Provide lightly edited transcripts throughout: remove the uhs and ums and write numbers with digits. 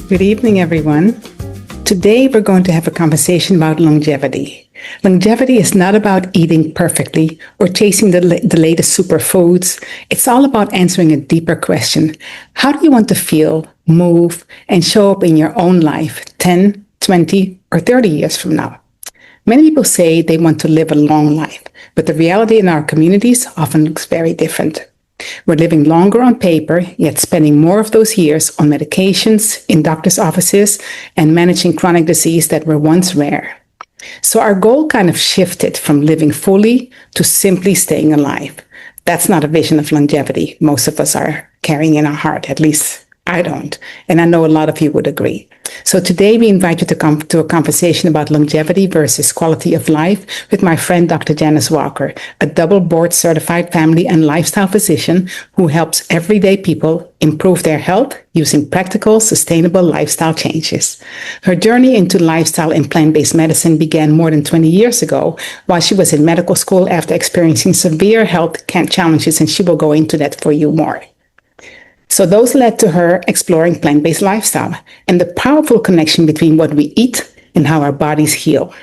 Good evening, everyone. Today, we're going to have a conversation about longevity. Longevity is not about eating perfectly or chasing the latest superfoods. It's all about answering a deeper question. How do you want to feel, move, and show up in your own life 10, 20, or 30 years from now? Many people say they want to live a long life, but the reality in our communities often looks very different. We're living longer on paper, yet spending more of those years on medications, in doctor's offices, and managing chronic disease that were once rare. So our goal kind of shifted from living fully to simply staying alive. That's not a vision of longevity most of us are carrying in our heart, at least I don't. And I know a lot of you would agree. So today we invite you to come to a conversation about longevity versus quality of life with my friend, Dr. Janice Walker, a double board certified family and lifestyle physician who helps everyday people improve their health using practical, sustainable lifestyle changes. Her journey into lifestyle and plant-based medicine began more than 20 years ago while she was in medical school after experiencing severe health challenges, and she will go into that for you more. So those led to her exploring plant-based lifestyle and the powerful connection between what we eat and how our bodies heal.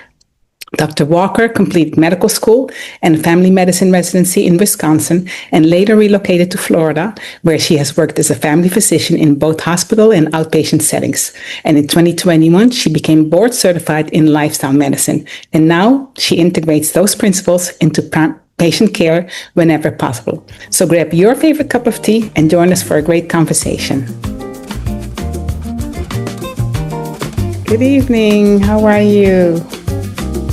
Dr. Walker completed medical school and family medicine residency in Wisconsin and later relocated to Florida, where she has worked as a family physician in both hospital and outpatient settings. And in 2021, she became board certified in lifestyle medicine. And now she integrates those principles into patient care whenever possible. So grab your favorite cup of tea and join us for a great conversation. Good evening. How are you?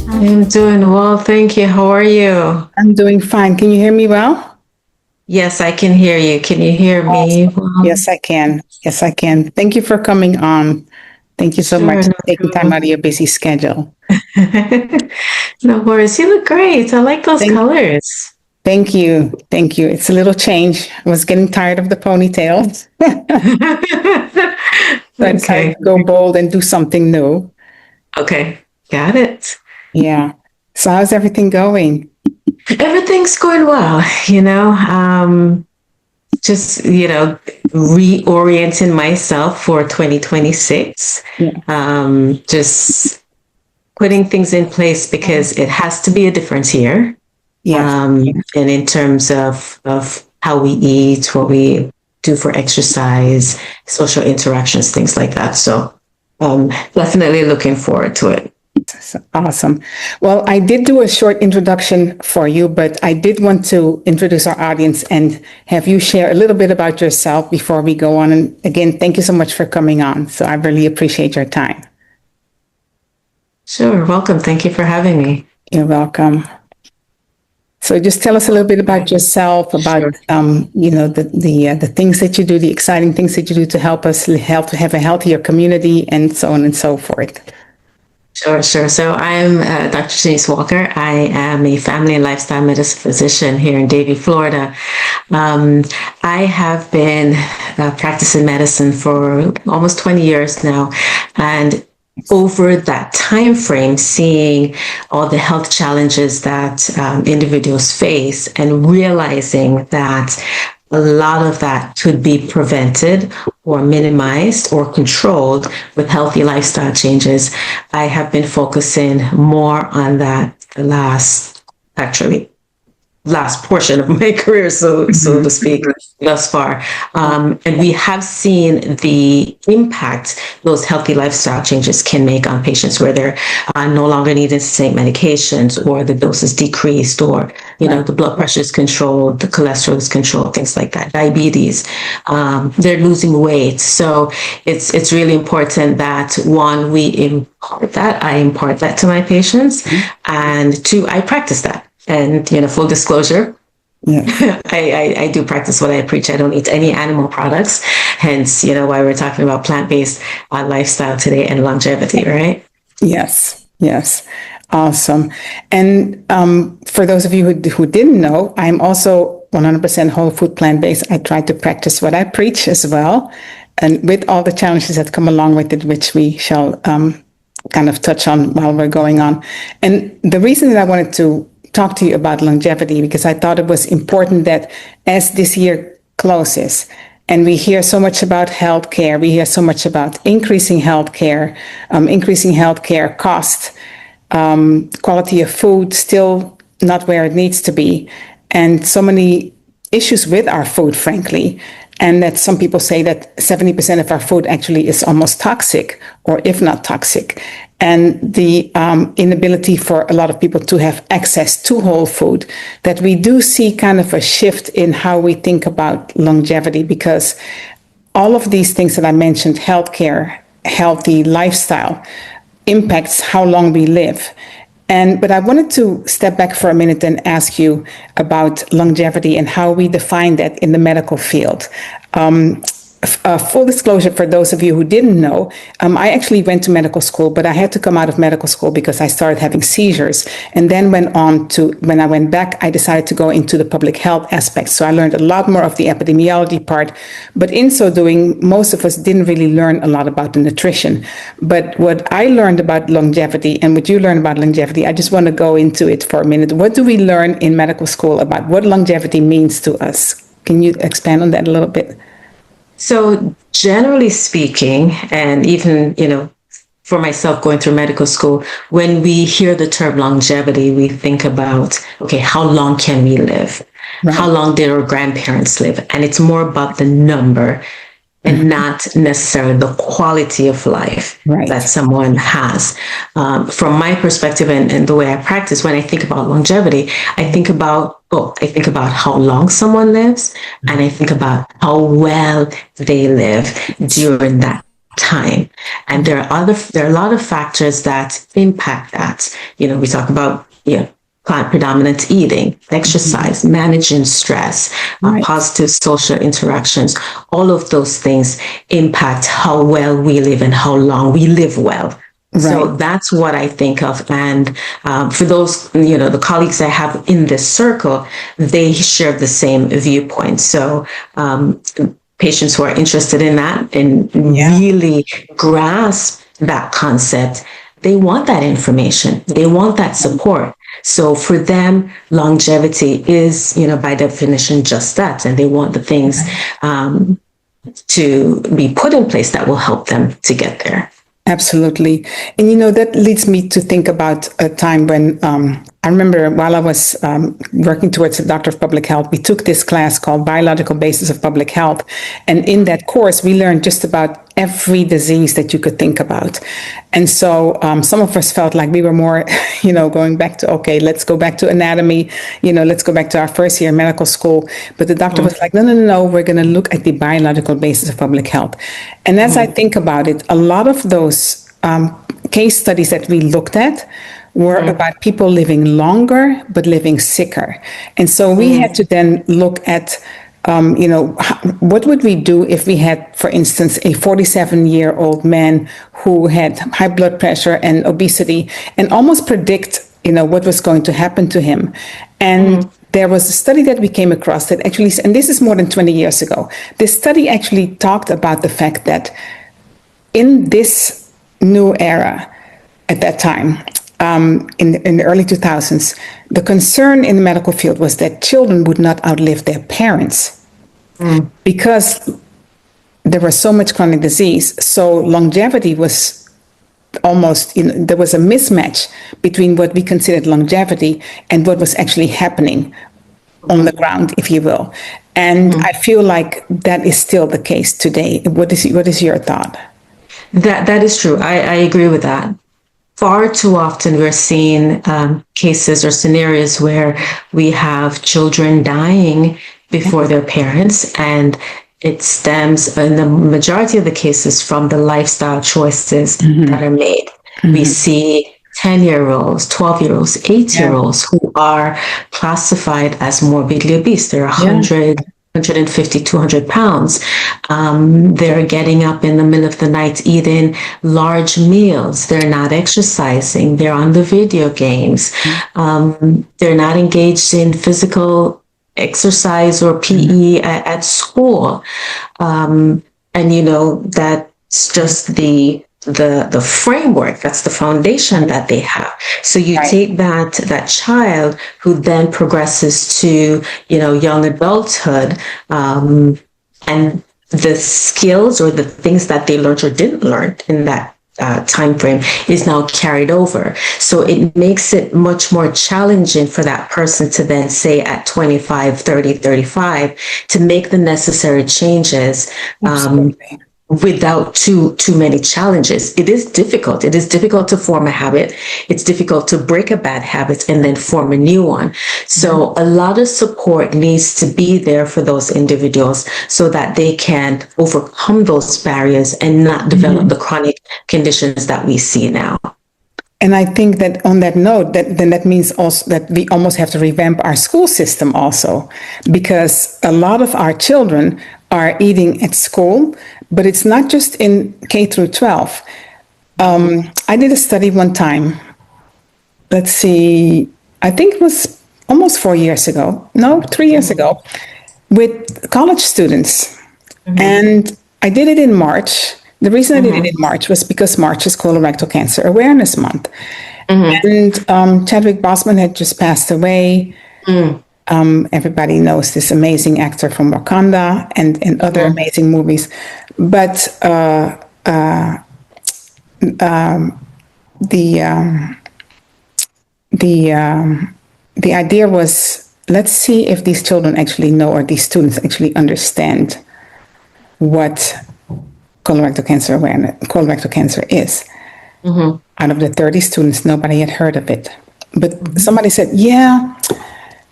I'm doing well, thank you. How are you? I'm doing fine. Can you hear me well? Yes, I can hear you. Can you hear me? Well? Yes, I can. Yes, I can. Thank you for coming on. Thank you so much for taking time out of your busy schedule. No worries. You look great. I like those colors. Thank you. Thank you. It's a little change. I was getting tired of the ponytail. So I decided to go bold and do something new. Okay. Got it. Yeah. So how's everything going? Everything's going well, just, reorienting myself for 2026. Yeah. Just putting things in place because it has to be a different year. Yeah. And in terms of how we eat, what we do for exercise, social interactions, things like that. So definitely looking forward to it. Awesome. Well, I did do a short introduction for you, but I did want to introduce our audience and have you share a little bit about yourself before we go on. And again, thank you so much for coming on. So I really appreciate your time. Sure. Welcome. Thank you for having me. You're welcome. So just tell us a little bit about yourself, about, the things that you do, the exciting things that you do to help us have a healthier community and so on and so forth. Sure. So I'm Dr. Janice Walker. I am a family and lifestyle medicine physician here in Davie, Florida. I have been practicing medicine for almost 20 years now. And over that time frame, seeing all the health challenges that individuals face and realizing that a lot of that could be prevented or minimized or controlled with healthy lifestyle changes. I have been focusing more on that the last portion of my career, so to speak, thus far. And we have seen the impact those healthy lifestyle changes can make on patients where they're no longer needing to take medications, or the dose is decreased, or the blood pressure is controlled, the cholesterol is controlled, things like that, diabetes. They're losing weight. So it's really important that, one, we impart that. I impart that to my patients, and two, I practice that. And, full disclosure, yeah. I do practice what I preach. I don't eat any animal products. Hence, why we're talking about plant-based lifestyle today and longevity, right? Yes. Awesome. And for those of you who didn't know, I'm also 100% whole food plant-based. I try to practice what I preach as well. And with all the challenges that come along with it, which we shall kind of touch on while we're going on. And the reason that I wanted to talk to you about longevity, because I thought it was important that as this year closes And we hear so much about healthcare. We hear so much about increasing healthcare cost, quality of food still not where it needs to be, and so many issues with our food, frankly. And that some people say that 70% of our food actually is almost toxic, or if not toxic. And the inability for a lot of people to have access to whole food, that we do see kind of a shift in how we think about longevity, because all of these things that I mentioned, healthcare, healthy lifestyle, impacts how long we live. But I wanted to step back for a minute and ask you about longevity and how we define that in the medical field. Full disclosure for those of you who didn't know, I actually went to medical school, but I had to come out of medical school because I started having seizures, and then when I went back, I decided to go into the public health aspect. So I learned a lot more of the epidemiology part, but in so doing, most of us didn't really learn a lot about the nutrition. But what I learned about longevity and what you learned about longevity, I just want to go into it for a minute. What do we learn in medical school about what longevity means to us? Can you expand on that a little bit? So generally speaking, and even, for myself going through medical school, when we hear the term longevity, we think about, okay, how long can we live? Right. How long did our grandparents live? And it's more about the number and not necessarily the quality of life that someone has. From my perspective and the way I practice, when I think about longevity, I think about how long someone lives, and I think about how well they live during that time. And there are a lot of factors that impact that. We talk about, plant predominant eating, exercise, managing stress, positive social interactions. All of those things impact how well we live and how long we live well. Right. So that's what I think of. And for those, the colleagues I have in this circle, they share the same viewpoint. So patients who are interested in that and really grasp that concept, they want that information. They want that support. So for them, longevity is, by definition, just that. And they want the things to be put in place that will help them to get there. Absolutely. And, that leads me to think about a time when I remember while I was working towards a doctor of public health, we took this class called Biological Basis of Public Health. And in that course, we learned just about every disease that you could think about. And so some of us felt like we were more, going back to, okay, let's go back to anatomy, let's go back to our first year in medical school. But the doctor was like, no, we're going to look at the biological basis of public health. And as I think about it, a lot of those case studies that we looked at were about people living longer, but living sicker. And so we had to then look at, what would we do if we had, for instance, a 47-year-old man who had high blood pressure and obesity, and almost predict, what was going to happen to him. And there was a study that we came across that actually, and this is more than 20 years ago, this study actually talked about the fact that in this new era at that time, in the early 2000s, the concern in the medical field was that children would not outlive their parents because there was so much chronic disease. So longevity was almost, there was a mismatch between what we considered longevity and what was actually happening on the ground, if you will. And I feel like that is still the case today. What is your thought? That is true. I agree with that. Far too often we're seeing cases or scenarios where we have children dying before their parents, and it stems in the majority of the cases from the lifestyle choices that are made. We see 10-year-olds, 12-year-olds, 8-year-olds who are classified as morbidly obese. They're 150, 200 pounds. They're getting up in the middle of the night eating large meals. They're not exercising. They're on the video games. They're not engaged in physical exercise or PE at school. And, that's just the framework, that's the foundation that they have. So you take that child who then progresses to, young adulthood, and the skills or the things that they learned or didn't learn in that time frame is now carried over. So it makes it much more challenging for that person to then say at 25, 30, 35 to make the necessary changes without too many challenges. It is difficult. It is difficult to form a habit. It's difficult to break a bad habit and then form a new one. So a lot of support needs to be there for those individuals so that they can overcome those barriers and not develop the chronic conditions that we see now. And I think that on that note, that means also that we almost have to revamp our school system also, because a lot of our children are eating at school, but it's not just in K through 12. I did a study one time. Let's see, I think it was almost 4 years ago. No, 3 years ago, with college students. And I did it in March. The reason I did it in March was because March is Colorectal Cancer Awareness Month. And Chadwick Boseman had just passed away. Everybody knows this amazing actor from Wakanda and other amazing movies. But the idea was, let's see if these children actually know, or these students actually understand what colorectal cancer is. Out of the 30 students, nobody had heard of it. But somebody said, yeah,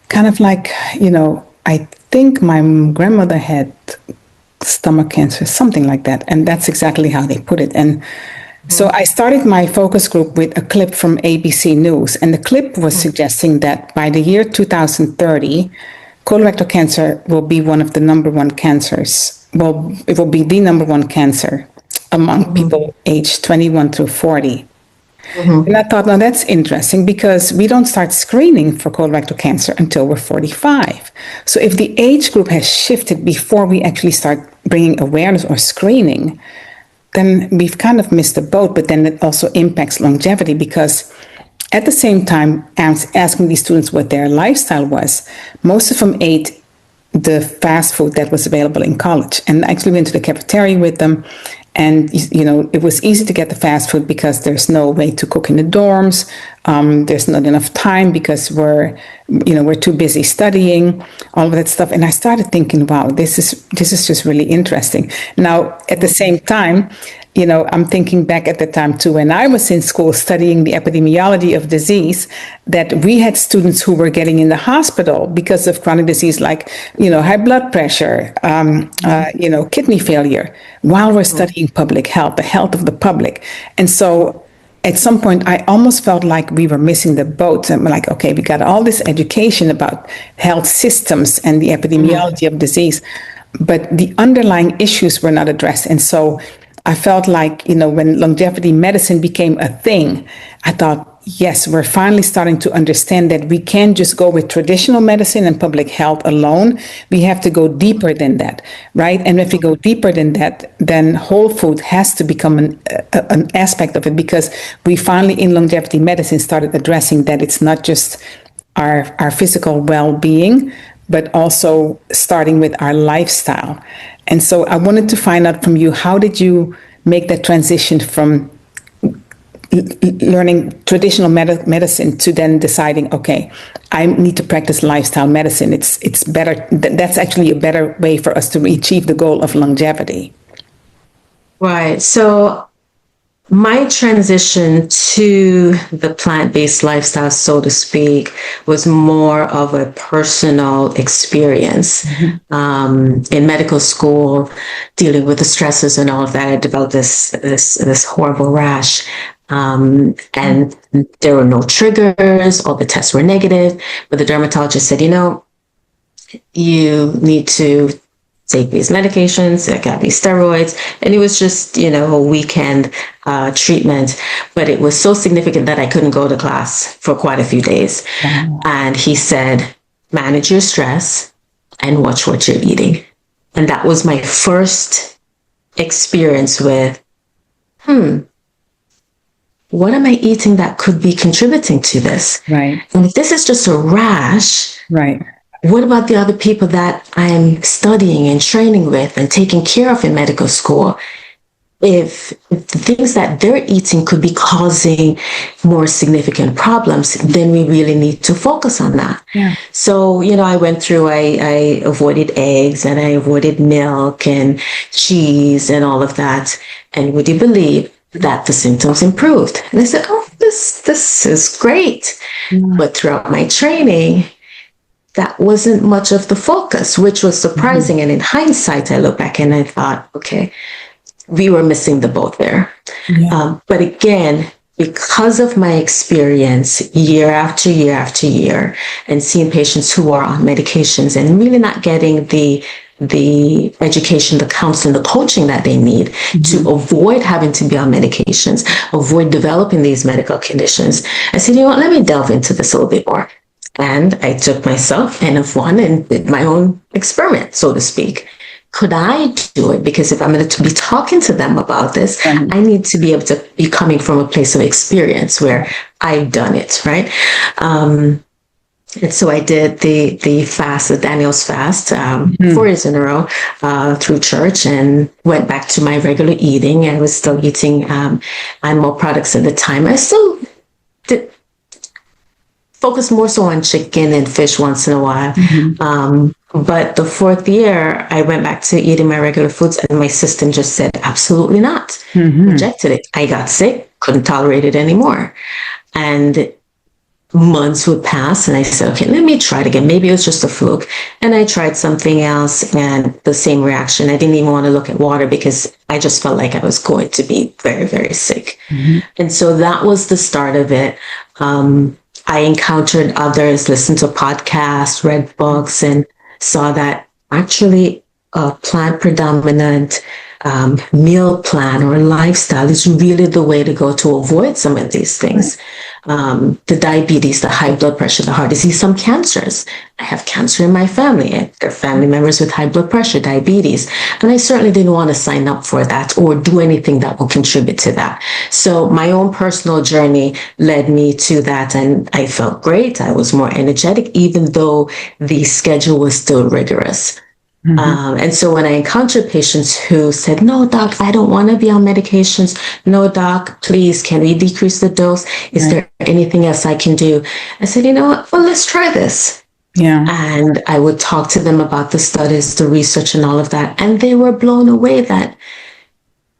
kind of like, I think my grandmother had stomach cancer, something like that. And that's exactly how they put it. And so I started my focus group with a clip from ABC News. And the clip was suggesting that by the year 2030, colorectal cancer will be one of the number one cancers. Well, it will be the number one cancer among people aged 21 through 40. And I thought, now that's interesting, because we don't start screening for colorectal cancer until we're 45. So if the age group has shifted before we actually start bringing awareness or screening, then we've kind of missed the boat. But then it also impacts longevity, because at the same time, I was asking these students what their lifestyle was. Most of them ate the fast food that was available in college, and I actually went to the cafeteria with them. And, it was easy to get the fast food because there's no way to cook in the dorms. There's not enough time because we're too busy studying, all of that stuff. And I started thinking, wow, this is just really interesting. Now, at the same time, I'm thinking back at the time too, when I was in school studying the epidemiology of disease, that we had students who were getting in the hospital because of chronic disease, like, high blood pressure, kidney failure, while we're studying public health, the health of the public. And so at some point, I almost felt like we were missing the boat. And we're like, okay, we got all this education about health systems and the epidemiology of disease, but the underlying issues were not addressed. And so I felt like, when longevity medicine became a thing, I thought, yes, we're finally starting to understand that we can't just go with traditional medicine and public health alone. We have to go deeper than that, right? And if we go deeper than that, then whole food has to become an aspect of it, because we finally in longevity medicine started addressing that it's not just our physical well-being, but also starting with our lifestyle. And so I wanted to find out from you, how did you make that transition from learning traditional medicine to then deciding, okay, I need to practice lifestyle medicine. It's better. That's actually a better way for us to achieve the goal of longevity. Right. So my transition to the plant-based lifestyle, so to speak, was more of a personal experience. In medical school, dealing with the stresses and all of that, I developed this horrible rash. And there were no triggers, all the tests were negative, but the dermatologist said, you need to take these medications, I got these steroids, and it was just, a weekend treatment, but it was so significant that I couldn't go to class for quite a few days. And he said, manage your stress and watch what you're eating. And that was my first experience with, what am I eating that could be contributing to this? Right. And if this is just a rash, right, what about the other people that I'm studying and training with and taking care of in medical school? If the things that they're eating could be causing more significant problems, then we really need to focus on that. Yeah. So, I went through, I avoided eggs and I avoided milk and cheese and all of that. And would you believe that the symptoms improved? And I said, oh, this is great. But throughout my training, that wasn't much of the focus, which was surprising. And in hindsight, I look back and I thought, okay, we were missing the boat there. Yeah. But again, because of my experience year after year after year and seeing patients who are on medications and really not getting the education, the counseling, the coaching that they need to avoid having to be on medications, avoid developing these medical conditions, I said, let me delve into this a little bit more. And I took myself N of 1 and did my own experiment, so to speak. Could I do it? Because if I'm going to be talking to them about this, I need to be able to be coming from a place of experience where I've done it, right? And so I did the fast, the Daniel's fast, 4 years in a row through church, and went back to my regular eating. I was still eating animal products at the time. I still did focus more so on chicken and fish once in a while. But the 4th year, I went back to eating my regular foods, and my system just said, absolutely not. Rejected it. I got sick, couldn't tolerate it anymore. And months would pass, and I said, okay, let me try it again. Maybe it was just a fluke. And I tried something else, and the same reaction. I didn't even want to look at water because I just felt like I was going to be very, very sick. And so that was the start of it. I encountered others, listened to podcasts, read books, and saw that actually a plant predominant meal plan or lifestyle is really the way to go to avoid some of these things. The diabetes, the high blood pressure, the heart disease, some cancers. I have cancer in my family. There are family members with high blood pressure, diabetes. And I certainly didn't want to sign up for that or do anything that will contribute to that. So my own personal journey led me to that. And I felt great. I was more energetic, even though the schedule was still rigorous. And so when I encountered patients who said, no, doc, I don't want to be on medications. No, doc, please, can we decrease the dose? Is there anything else I can do? I said, you know what? Well, let's try this. Yeah. And I would talk to them about the studies, the research and all of that. And they were blown away that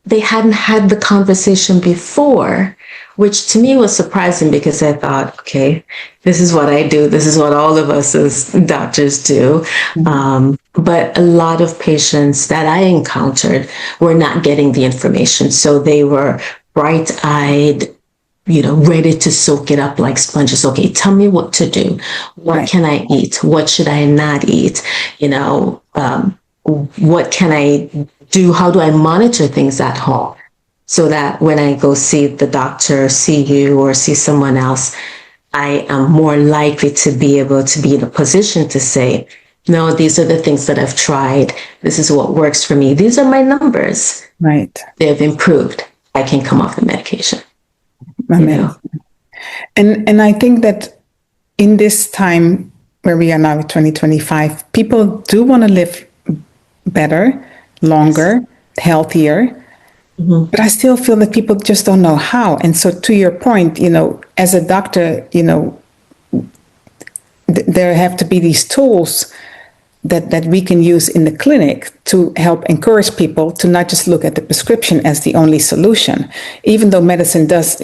they hadn't had the conversation before, which to me was surprising because I thought, okay, this is what I do. This is what all of us as doctors do. But a lot of patients that I encountered were not getting the information. So they were bright-eyed, ready to soak it up like sponges. Okay, tell me what to do. What can I eat? What should I not eat? What can I do? How do I monitor things at home? So that when I go see the doctor, see you, or see someone else, I am more likely to be able to be in a position to say, no, these are the things that I've tried. This is what works for me. These are my numbers. Right. They've improved. I can come off the medication. And I think that in this time where we are now in 2025, people do want to live better, longer, healthier. But I still feel that people just don't know how. And so to your point, as a doctor, there have to be these tools that we can use in the clinic to help encourage people to not just look at the prescription as the only solution, even though medicine does,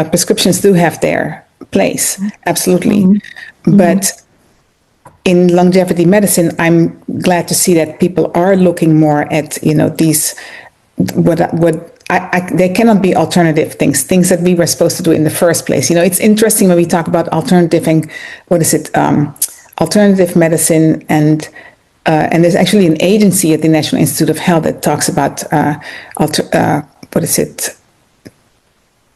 prescriptions do have their place, absolutely. But in longevity medicine, I'm glad to see that people are looking more at, these, they cannot be alternative things that we were supposed to do in the first place. It's interesting when we talk about alternative and alternative medicine, and there's actually an agency at the National Institute of Health that talks about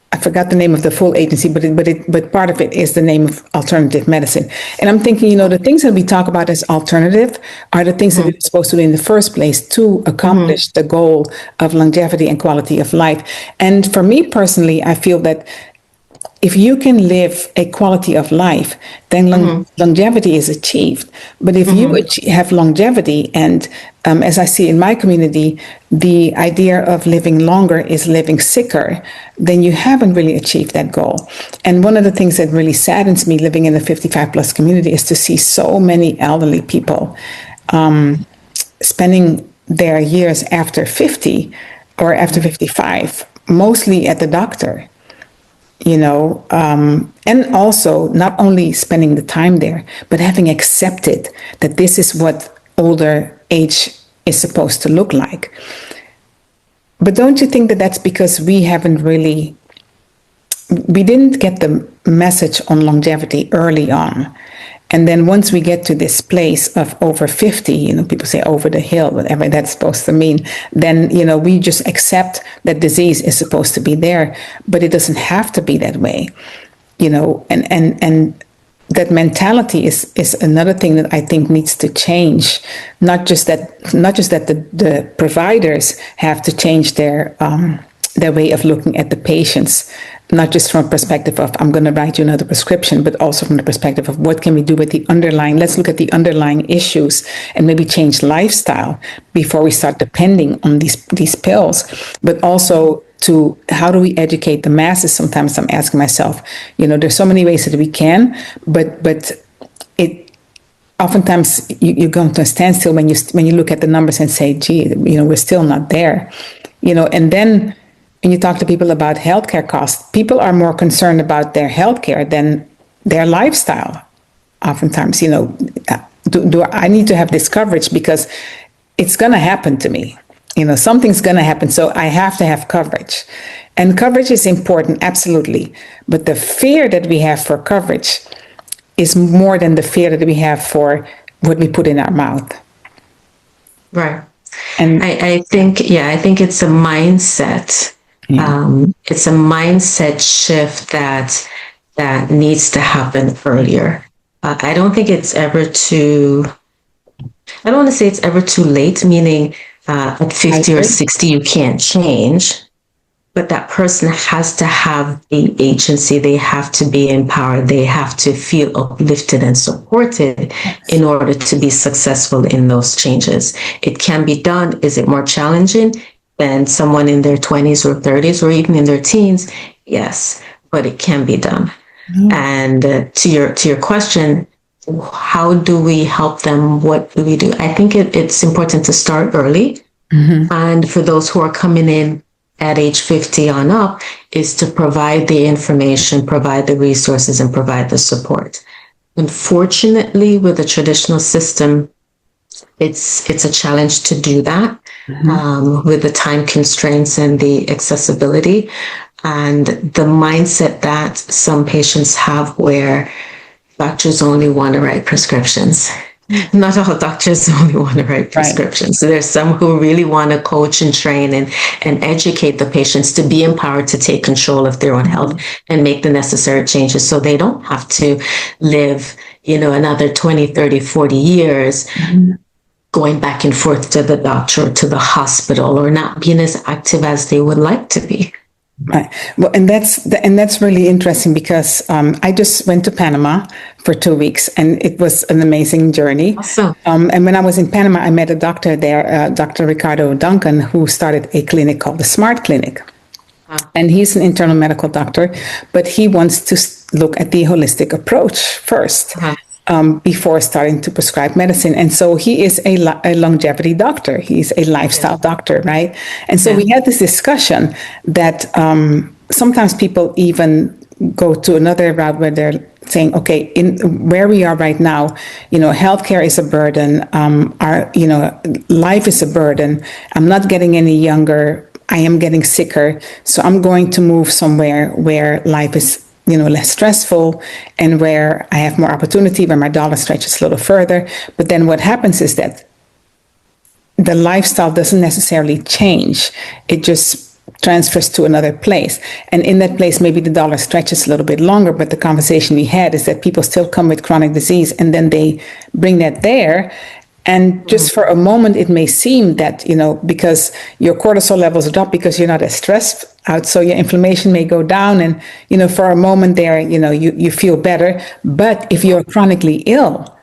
I forgot the name of the full agency, but part of it is the name of alternative medicine. And I'm thinking, the things that we talk about as alternative are the things that we're supposed to do in the first place to accomplish the goal of longevity and quality of life. And for me personally, I feel that if you can live a quality of life, then longevity is achieved. But if you have longevity, and as I see in my community, the idea of living longer is living sicker, then you haven't really achieved that goal. And one of the things that really saddens me living in the 55 plus community is to see so many elderly people spending their years after 50 or after 55, mostly at the doctor. And also not only spending the time there, but having accepted that this is what older age is supposed to look like. But don't you think that that's because we didn't get the message on longevity early on? And then once we get to this place of over 50, people say over the hill, whatever that's supposed to mean, then, we just accept that disease is supposed to be there, but it doesn't have to be that way, and that mentality is another thing that I think needs to change. Not just that the providers have to change their way of looking at the patients, not just from a perspective of, I'm going to write you another prescription, but also from the perspective of what can we do with the underlying, let's look at the underlying issues and maybe change lifestyle before we start depending on these pills. But also to how do we educate the masses? Sometimes I'm asking myself, there's so many ways that we can, but it oftentimes you go to a standstill when you look at the numbers and say, gee, we're still not there, and then when you talk to people about healthcare costs, people are more concerned about their healthcare than their lifestyle. Oftentimes, do I need to have this coverage because it's going to happen to me? Something's going to happen, so I have to have coverage. And coverage is important, absolutely. But the fear that we have for coverage is more than the fear that we have for what we put in our mouth. Right. And I think it's a mindset. Yeah. It's a mindset shift that needs to happen earlier. I don't think it's ever too, I don't want to say it's ever too late, meaning at 50 or 60 you can't change, but that person has to have the agency. They have to be empowered. They have to feel uplifted and supported in order to be successful in those changes. It can be done. Is it more challenging than someone in their 20s or 30s or even in their teens? Yes, but it can be done. Mm-hmm. And to your question, how do we help them? What do we do? I think it's important to start early. Mm-hmm. And for those who are coming in at age 50 on up, is to provide the information, provide the resources, and provide the support. Unfortunately, with the traditional system, it's a challenge to do that. Mm-hmm. With the time constraints and the accessibility and the mindset that some patients have where doctors only want to write prescriptions. Not all doctors only want to write prescriptions. Right. So there's some who really want to coach and train and educate the patients to be empowered to take control of their own health and make the necessary changes so they don't have to live, another 20, 30, 40 years. Mm-hmm. Going back and forth to the doctor or to the hospital or not being as active as they would like to be. Right. Well, and that's really interesting because I just went to Panama for 2 weeks and it was an amazing journey. Awesome. And when I was in Panama, I met a doctor there, Dr. Ricardo Duncan, who started a clinic called the Smart Clinic. And he's an internal medical doctor, but he wants to look at the holistic approach first. Before starting to prescribe medicine. And so he is a longevity doctor. He's a lifestyle doctor, right? And so we had this discussion that sometimes people even go to another route where they're saying, okay, in where we are right now, healthcare is a burden. Our life is a burden. I'm not getting any younger. I am getting sicker. So I'm going to move somewhere where life is less stressful and where I have more opportunity, where my dollar stretches a little further. But then what happens is that the lifestyle doesn't necessarily change. It just transfers to another place. And in that place, maybe the dollar stretches a little bit longer, but the conversation we had is that people still come with chronic disease and then they bring that there. And just for a moment, it may seem that, because your cortisol levels drop because you're not as stressed out. So your inflammation may go down and, for a moment there, you feel better. But if you're chronically ill,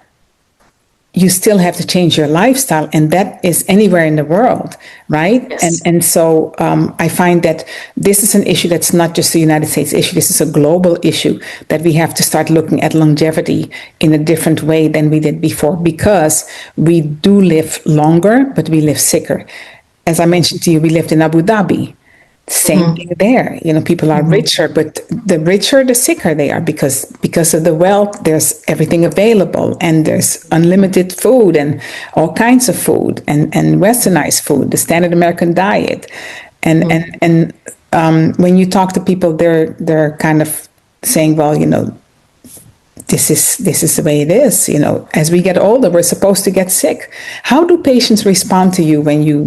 you still have to change your lifestyle, and that is anywhere in the world, right? Yes. And so I find that this is an issue that's not just a United States issue. This is a global issue that we have to start looking at longevity in a different way than we did before, because we do live longer, but we live sicker. As I mentioned to you, we lived in Abu Dhabi. Same thing there. People are richer, but the richer, the sicker they are, because of the wealth. There's everything available, and there's unlimited food and all kinds of food and westernized food, the standard American diet. And when you talk to people, they're kind of saying, well, this is the way it is. As we get older, we're supposed to get sick. How do patients respond to you when you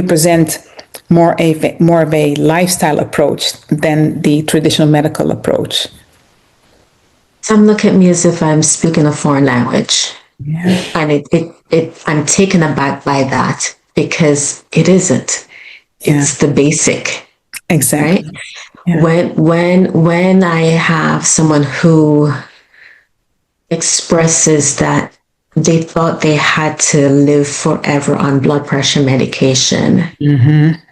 present more of a lifestyle approach than the traditional medical approach? Some look at me as if I'm speaking a foreign language. Yeah. And I'm taken aback by that, because it isn't. It's the basic. Exactly. Right? Yeah. When I have someone who expresses that they thought they had to live forever on blood pressure medication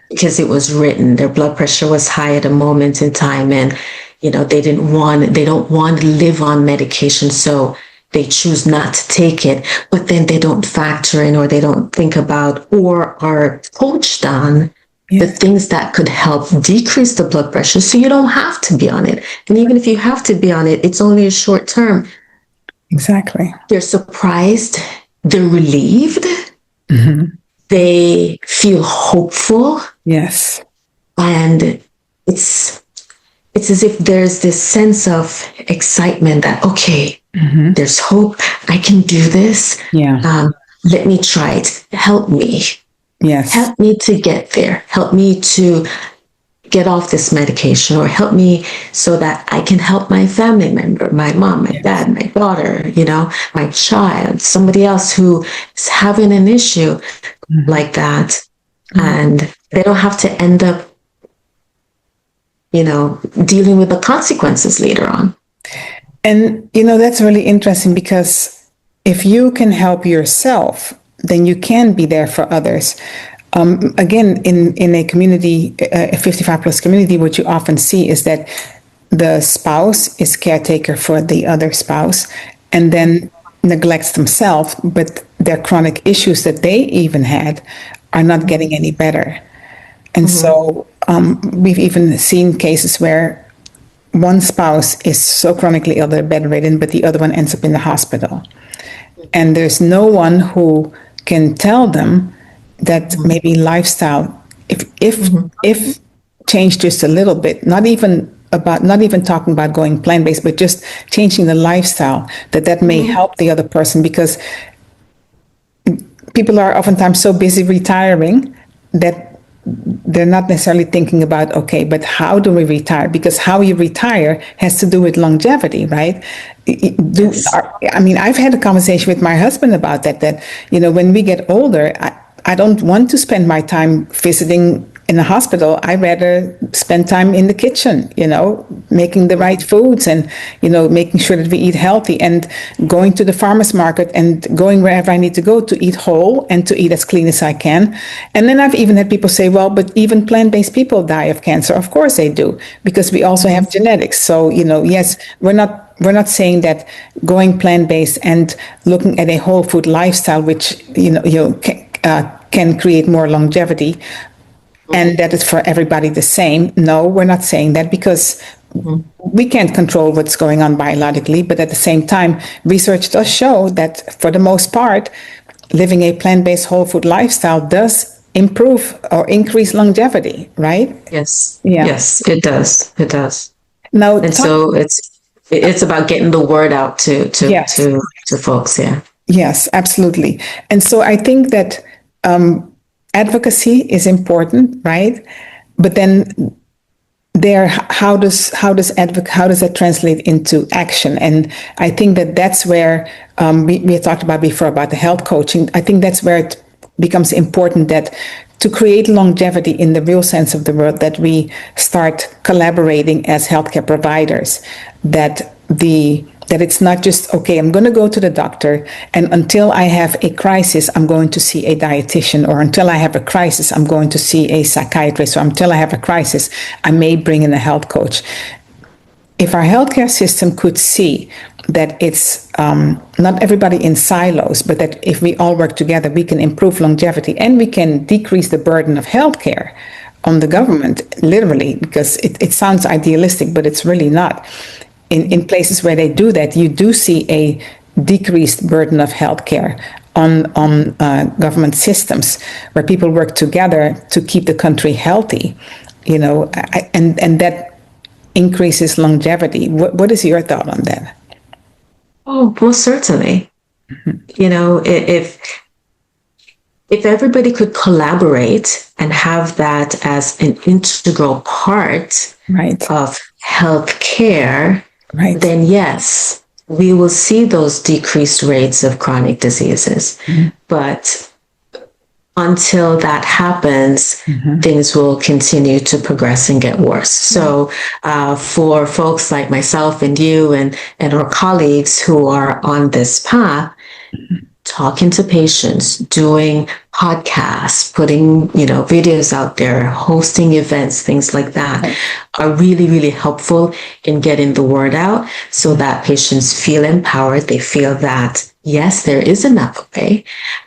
because it was written, their blood pressure was high at a moment in time, and they don't want to live on medication, so they choose not to take it. But then they don't factor in, or they don't think about, or are coached on the things that could help decrease the blood pressure, so you don't have to be on it. And even if you have to be on it, it's only a short term. Exactly. They're surprised, they're relieved, they feel hopeful. Yes. And it's as if there's this sense of excitement that, okay, there's hope, I can do this. Yeah. Let me try it. Help me. Yes. Help me to get there. Help me to get off this medication, or help me so that I can help my family member, my mom, my dad, my daughter, my child, somebody else who is having an issue like that. And they don't have to end up, dealing with the consequences later on. And, that's really interesting, because if you can help yourself, then you can be there for others. Again, in a community, a 55 plus community, what you often see is that the spouse is caretaker for the other spouse, and then neglects themselves, but their chronic issues that they even had are not getting any better. And so we've even seen cases where one spouse is so chronically ill they're bedridden, but the other one ends up in the hospital. And there's no one who can tell them that maybe lifestyle, if changed just a little bit, not even talking about going plant-based, but just changing the lifestyle, that may help the other person, because people are oftentimes so busy retiring that they're not necessarily thinking about, okay, but how do we retire? Because how you retire has to do with longevity, right? I've had a conversation with my husband about that, when we get older, I don't want to spend my time visiting in a hospital. I'd rather spend time in the kitchen, making the right foods and, making sure that we eat healthy, and going to the farmer's market and going wherever I need to go to eat whole and to eat as clean as I can. And then I've even had people say, well, but even plant-based people die of cancer. Of course they do, because we also have genetics. So, yes, we're not saying that going plant-based and looking at a whole food lifestyle, which, can create more longevity, and that is for everybody the same. No, we're not saying that, because we can't control what's going on biologically. But at the same time, research does show that for the most part, living a plant-based whole food lifestyle does improve or increase longevity, right? Yes. Yeah. Yes, it does. It does. Now, And so it's about getting the word out to folks. Yeah. Yes, absolutely. And so I think that advocacy is important, right? But then how does that translate into action? And I think that's where we talked about before about the health coaching. I think that's where it becomes important that to create longevity in the real sense of the word, that we start collaborating as healthcare providers, that it's not just, okay, I'm going to go to the doctor, and until I have a crisis, I'm going to see a dietitian, or until I have a crisis, I'm going to see a psychiatrist, or until I have a crisis, I may bring in a health coach. If our healthcare system could see that it's not everybody in silos, but that if we all work together, we can improve longevity and we can decrease the burden of healthcare on the government, literally, because it sounds idealistic, but it's really not. In places where they do that, you do see a decreased burden of healthcare on government systems, where people work together to keep the country healthy, and that increases longevity. What is your thought on that? Oh, most certainly. If everybody could collaborate and have that as an integral part of healthcare, then yes, we will see those decreased rates of chronic diseases. But until that happens, things will continue to progress and get worse. So for folks like myself and you and our colleagues who are on this path, talking to patients, doing podcasts, putting, videos out there, hosting events, things like that are really, really helpful in getting the word out so that patients feel empowered. They feel that, yes, there is another way,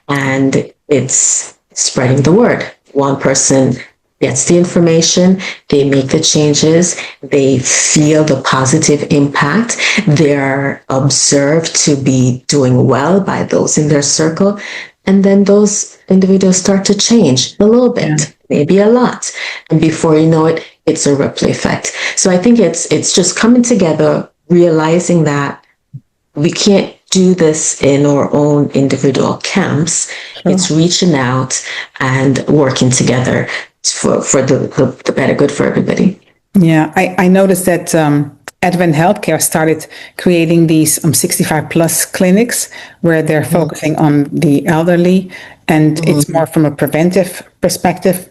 and it's spreading the word. One person gets the information, they make the changes, they feel the positive impact, they're observed to be doing well by those in their circle, and then those individuals start to change a little bit, maybe a lot, and before you know it, it's a ripple effect. So I think it's just coming together, realizing that we can't do this in our own individual camps. It's reaching out and working together for the better good for everybody. Yeah, I noticed that Advent Healthcare started creating these 65 plus clinics where they're focusing on the elderly, and it's more from a preventive perspective,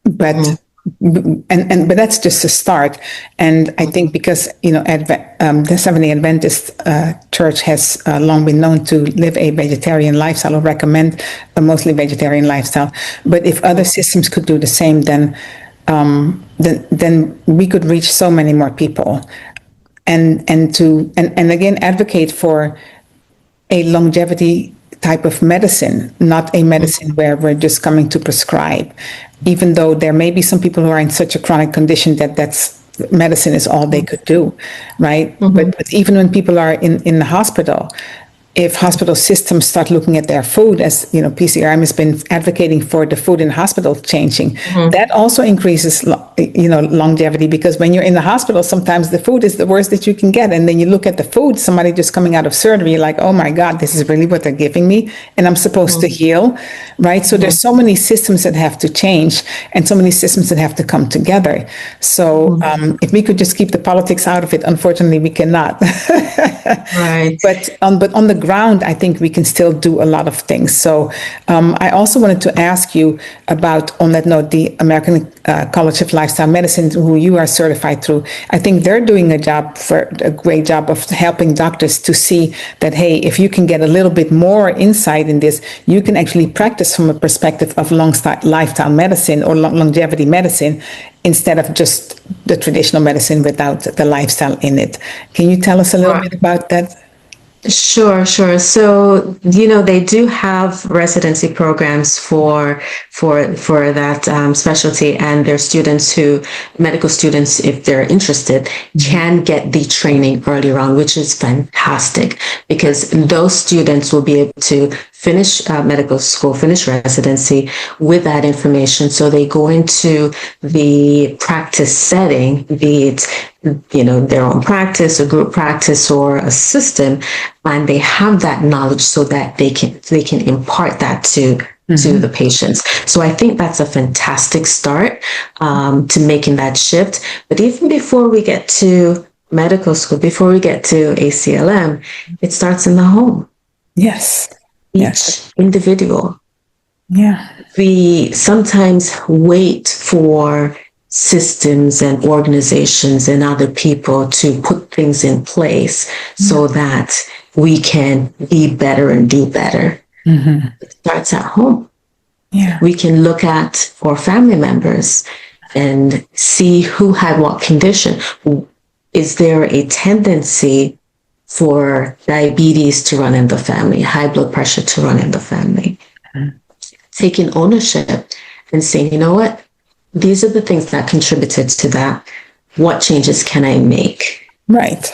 but but that's just a start. And I think because the Seventh-day Adventist Church has long been known to live a vegetarian lifestyle, or recommend a mostly vegetarian lifestyle. But if other systems could do the same, then we could reach so many more people, and again advocate for a longevity type of medicine, not a medicine where we're just coming to prescribe, even though there may be some people who are in such a chronic condition that medicine is all they could do, right? But even when people are in the hospital, if hospital systems start looking at their food, as PCRM has been advocating for the food in hospital changing, that also increases longevity, because when you're in the hospital, sometimes the food is the worst that you can get, and then you look at the food, somebody just coming out of surgery, you're like, oh my God, this is really what they're giving me, and I'm supposed to heal, right? So there's so many systems that have to change, and so many systems that have to come together. So if we could just keep the politics out of it, unfortunately we cannot. Right. But on the ground, I think we can still do a lot of things. So I also wanted to ask you about, on that note, the American College of Lifestyle Medicine, who you are certified through. I think they're doing a great job of helping doctors to see that, hey, if you can get a little bit more insight in this, you can actually practice from a perspective of lifestyle medicine or longevity medicine, instead of just the traditional medicine without the lifestyle in it. Can you tell us a little bit about that? Sure. So, they do have residency programs for that specialty, and their medical students, if they're interested, can get the training earlier on, which is fantastic, because those students will be able to finish medical school, finish residency with that information. So they go into the practice setting, be it their own practice, a group practice, or a system, and they have that knowledge so that they can impart that to the patients. So I think that's a fantastic start to making that shift. But even before we get to medical school, before we get to ACLM, it starts in the home. Yes. Each individual Yeah. We sometimes wait for systems and organizations and other people to put things in place so that we can be better and do better. It starts at home. Yeah. We can look at our family members and see who had what condition. Is there a tendency for diabetes to run in the family, high blood pressure to run in the family? Taking ownership and saying, you know what, these are the things that contributed to that. What changes can I make? Right.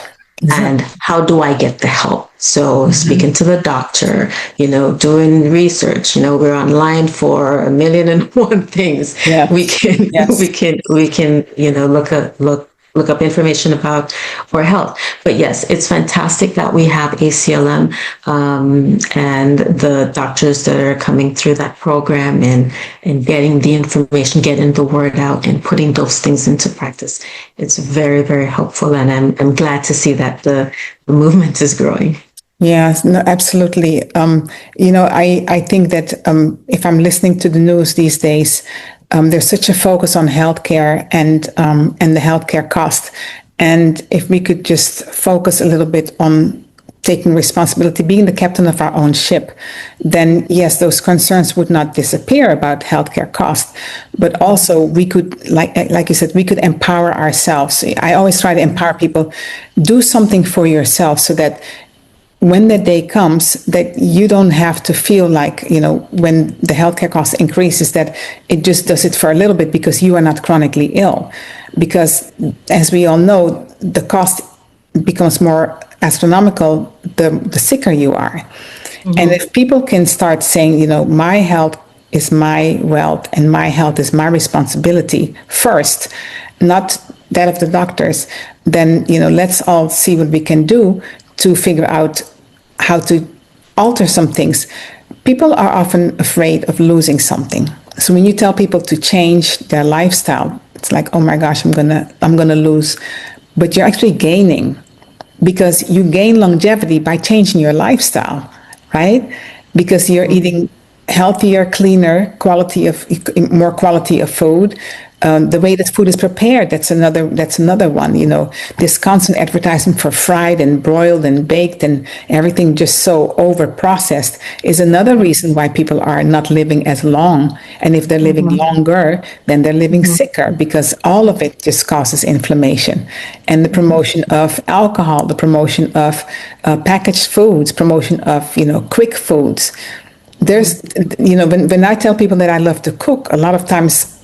And how do I get the help? So speaking to the doctor, doing research, we're online for 1,000,001 things. Yeah. We can, Yes. we can, look up information about our health. But yes, it's fantastic that we have ACLM and the doctors that are coming through that program and getting the information, getting the word out and putting those things into practice. It's very, very helpful. And I'm glad to see that the movement is growing. Yes, no, absolutely. I think that if I'm listening to the news these days, there's such a focus on healthcare and the healthcare cost. And if we could just focus a little bit on taking responsibility, being the captain of our own ship, then yes, those concerns would not disappear about healthcare costs. But also we could, like you said, we could empower ourselves. I always try to empower people, do something for yourself so that when the day comes that you don't have to feel like, when the healthcare cost increases, that it just does it for a little bit because you are not chronically ill. Because as we all know, the cost becomes more astronomical the sicker you are. And if people can start saying, my health is my wealth and my health is my responsibility first, not that of the doctors, then, let's all see what we can do to figure out how to alter some things. People are often afraid of losing something. So when you tell people to change their lifestyle, it's like, oh my gosh, I'm gonna lose. But you're actually gaining, because you gain longevity by changing your lifestyle, right? Because you're eating healthier, cleaner, more quality of food. The way that food is prepared, that's another one. This constant advertisement for fried and broiled and baked and everything just so over processed is another reason why people are not living as long. And if they're living longer, then they're living sicker, because all of it just causes inflammation. And the promotion of alcohol, the promotion of packaged foods, promotion of quick foods. There's when I tell people that I love to cook, a lot of times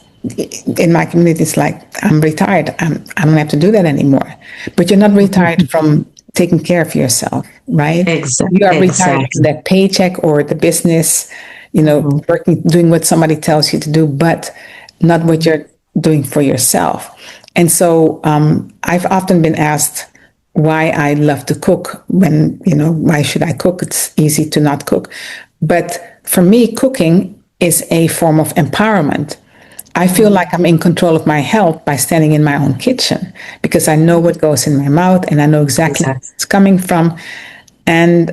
in my community, it's like, I'm retired. I don't have to do that anymore. But you're not retired from taking care of yourself, right? Exactly. You are retired from that paycheck or the business, working, doing what somebody tells you to do, but not what you're doing for yourself. And so I've often been asked why I love to cook when, why should I cook? It's easy to not cook. But for me, cooking is a form of empowerment. I feel like I'm in control of my health by standing in my own kitchen, because I know what goes in my mouth and I know exactly where it's coming from. And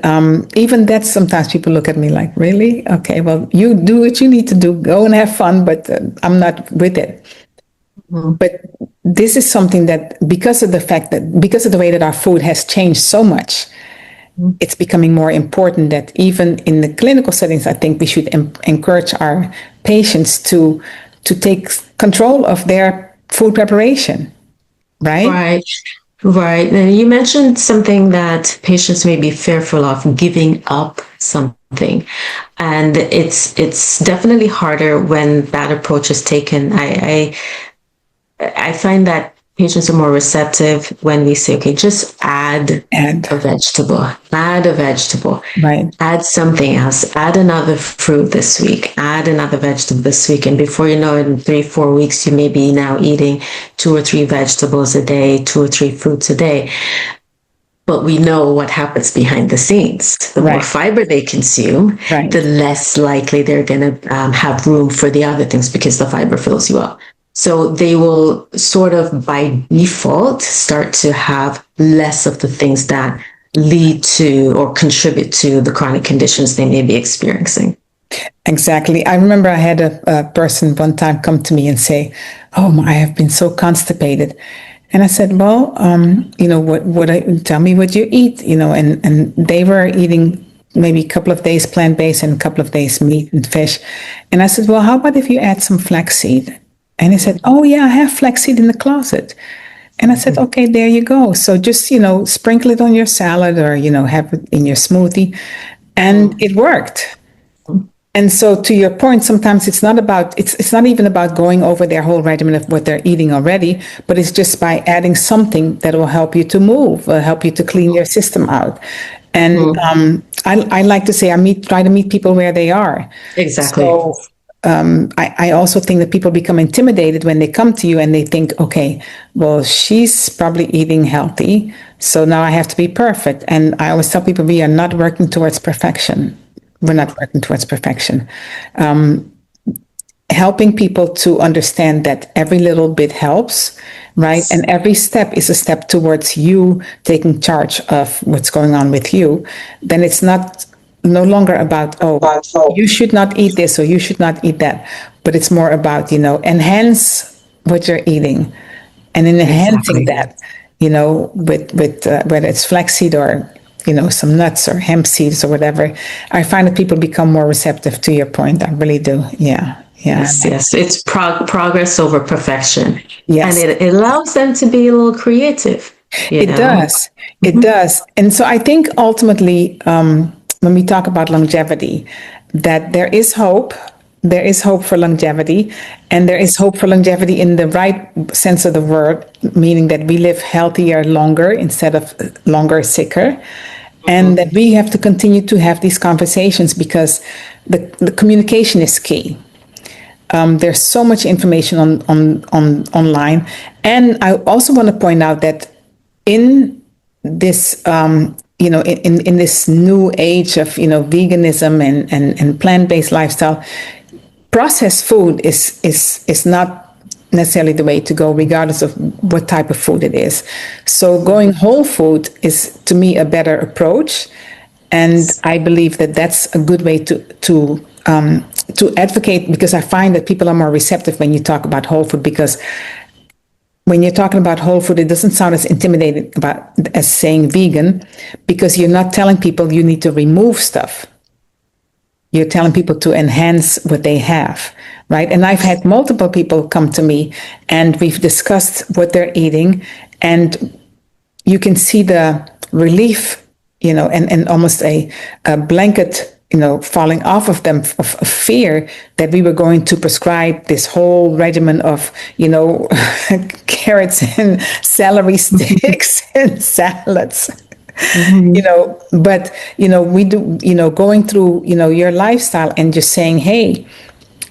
even that, sometimes people look at me like, really? Okay, well, you do what you need to do, go and have fun, but I'm not with it. But this is something that, because of the way that our food has changed so much, it's becoming more important that even in the clinical settings, I think we should encourage our patients to take control of their food preparation, right? Right. And you mentioned something that patients may be fearful of, giving up something. And it's definitely harder when that approach is taken. I find that patients are more receptive when we say, okay, just add a vegetable, right? Add something else, add another fruit this week, add another vegetable this week. And before you know it, in 3-4 weeks, you may be now eating 2 or 3 vegetables a day, 2 or 3 fruits a day. But we know what happens behind the scenes. The more fiber they consume, the less likely they're going to have room for the other things, because the fiber fills you up. So they will sort of by default start to have less of the things that lead to or contribute to the chronic conditions they may be experiencing. Exactly. I remember I had a person one time come to me and say, "Oh, I have been so constipated," and I said, "Well, tell me what you eat, and they were eating maybe a couple of days plant-based and a couple of days meat and fish, and I said, "Well, how about if you add some flaxseed?" And he said, "Oh yeah, I have flaxseed in the closet." And I said, "Okay, there you go. So just sprinkle it on your salad, or have it in your smoothie," and it worked. And so, to your point, sometimes it's not even about going over their whole regimen of what they're eating already, but it's just by adding something that will help you to move, help you to clean your system out. And I like to say try to meet people where they are. Exactly. So I also think that people become intimidated when they come to you and they think, okay, well, she's probably eating healthy, so now I have to be perfect. And I always tell people we are not working towards perfection. We're not working towards perfection. Helping people to understand that every little bit helps, right? And every step is a step towards you taking charge of what's going on with you. Then it's no longer about, oh, you should not eat this or you should not eat that. But it's more about, enhance what you're eating. And in enhancing that, with whether it's flaxseed or some nuts or hemp seeds or whatever, I find that people become more receptive to your point. I really do. Yeah. Yes. It's progress over perfection. Yes. And it allows them to be a little creative. It does. It does. And so I think ultimately, when we talk about longevity, that there is hope. There is hope for longevity, and there is hope for longevity in the right sense of the word, meaning that we live healthier longer instead of longer sicker. And that we have to continue to have these conversations because the communication is key. There's so much information on online. And I also want to point out that in this, in this new age of, veganism and plant-based lifestyle, processed food is not necessarily the way to go, regardless of what type of food it is. So going whole food is, to me, a better approach, and I believe that that's a good way to advocate, because I find that people are more receptive when you talk about whole food, because when you're talking about whole food, it doesn't sound as intimidating as saying vegan, because you're not telling people you need to remove stuff. You're telling people to enhance what they have, right? And I've had multiple people come to me and we've discussed what they're eating, and you can see the relief, and almost a blanket, falling off of them of fear that we were going to prescribe this whole regimen of, carrots and celery sticks and salads. But we do, going through, your lifestyle and just saying, hey,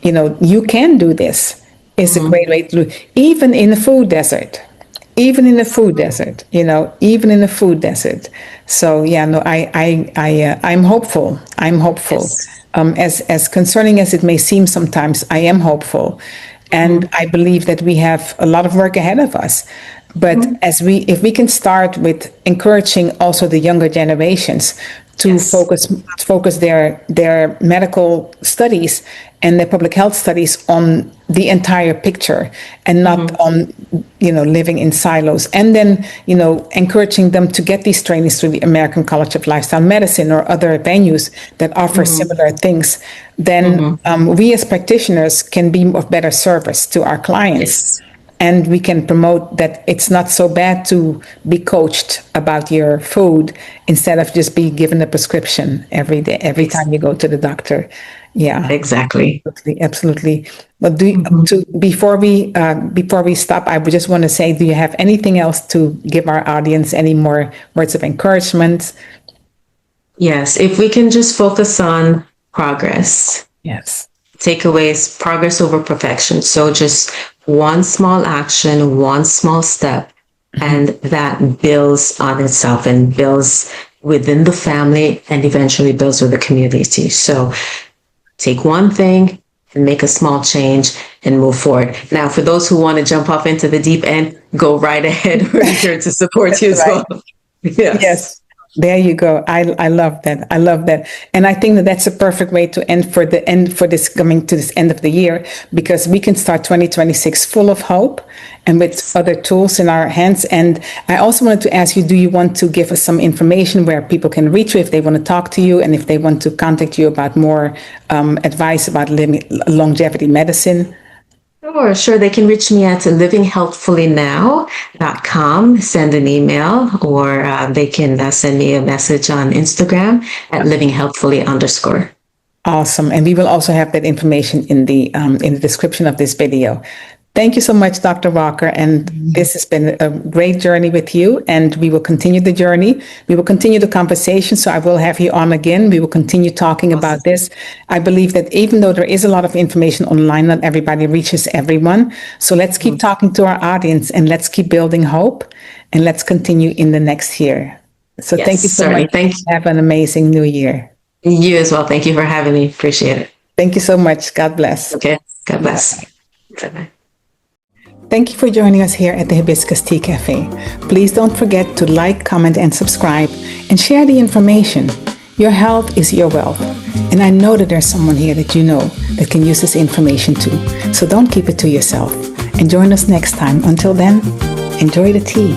you can do this is a great way to do, even in the food desert. Even in the food desert, even in the food desert. So yeah, no, I'm hopeful. I'm hopeful. Yes. As concerning as it may seem sometimes, I am hopeful, and I believe that we have a lot of work ahead of us. But if we can start with encouraging also the younger generations to focus their medical studies and their public health studies on the entire picture and not on living in silos, and then encouraging them to get these trainings through the American College of Lifestyle Medicine or other venues that offer similar things, then we as practitioners can be of better service to our clients. Yes. And we can promote that it's not so bad to be coached about your food instead of just be given a prescription every day, every time you go to the doctor. Yeah, exactly. Absolutely. But before we stop, I would just want to say, do you have anything else to give our audience? Any more words of encouragement? Yes, if we can just focus on progress. Yes. Takeaways, progress over perfection. So just one small action, one small step, and that builds on itself and builds within the family and eventually builds with the community. So take one thing and make a small change and move forward. Now, for those who want to jump off into the deep end, go right ahead. We're here to support you as well. Yes. There you go. I love that. I love that. And I think that that's a perfect way to end for this coming to this end of the year, because we can start 2026 full of hope and with other tools in our hands. And I also wanted to ask you, do you want to give us some information where people can reach you if they want to talk to you and if they want to contact you about more advice about longevity medicine? Sure. They can reach me at livinghealthfullynow.com, send an email, or they can send me a message on Instagram at livinghealthfully_. Awesome. And we will also have that information in the description of this video. Thank you so much, Dr. Walker. And this has been a great journey with you. And we will continue the journey. We will continue the conversation. So I will have you on again. We will continue talking about this. I believe that even though there is a lot of information online, not everybody reaches everyone. So let's keep talking to our audience and let's keep building hope. And let's continue in the next year. So thank you so much. Thank you. Have an amazing new year. You as well. Thank you for having me. Appreciate it. Thank you so much. God bless. Okay. God bless. Bye-bye. Thank you for joining us here at the Hibiscus Tea Café. Please don't forget to like, comment, and subscribe, and share the information. Your health is your wealth. And I know that there's someone here that you know that can use this information too. So don't keep it to yourself. And join us next time. Until then, enjoy the tea.